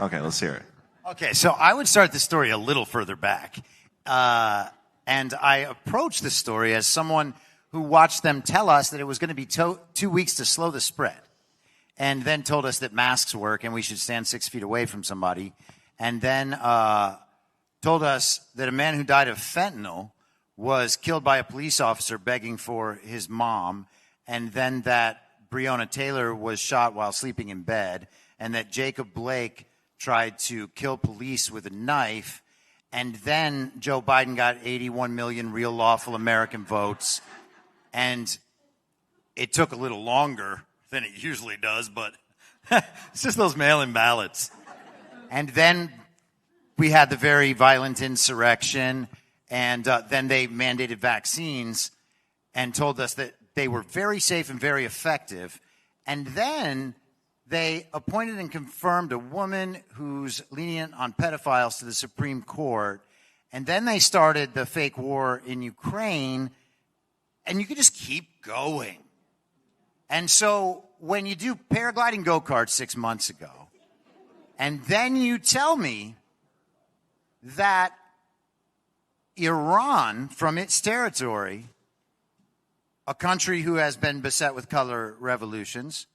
Okay, let's hear it. Okay, so I would start the story a little further back. And I approached the story as someone who watched them tell us that it was going to be 2 weeks to slow the spread. And then told us that masks work and we should stand 6 feet away from somebody. And then told us that a man who died of fentanyl was killed by a police officer begging for his mom. And then that Breonna Taylor was shot while sleeping in bed. And that Jacob Blake tried to kill police with a knife. And then Joe Biden got 81 million real lawful American votes. And it took a little longer than it usually does, but it's just those mail-in ballots. And then we had the very violent insurrection, and then they mandated vaccines and told us that they were very safe and very effective. And then they appointed and confirmed a woman who's lenient on pedophiles to the Supreme Court. And then they started the fake war in Ukraine, and you could just keep going. And so when you do paragliding go-karts 6 months ago, and then you tell me that Iran, from its territory, a country who has been beset with color revolutions,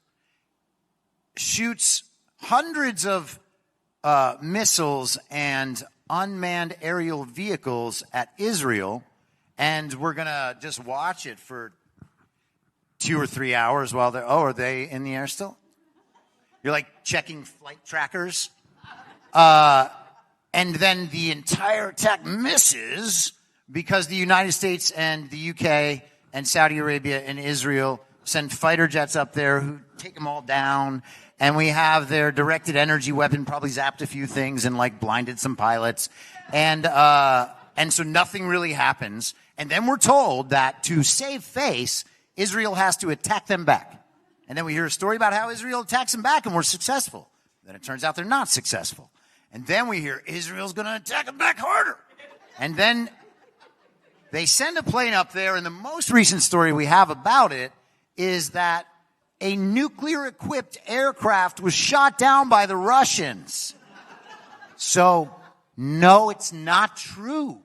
shoots hundreds of missiles and unmanned aerial vehicles at Israel, and we're going to just watch it for 2 or 3 hours while they're... Oh, are they in the air still? You're like checking flight trackers. And then the entire attack misses because the United States and the UK and Saudi Arabia and Israel send fighter jets up there who take them all down. And we have their directed energy weapon probably zapped a few things and like blinded some pilots. And so nothing really happens. And then we're told that to save face, Israel has to attack them back. And then we hear a story about how Israel attacks them back and we're successful. Then it turns out they're not successful. And then we hear Israel's going to attack them back harder. And then they send a plane up there, and the most recent story we have about it is that a nuclear-equipped aircraft was shot down by the Russians. So, no, it's not true.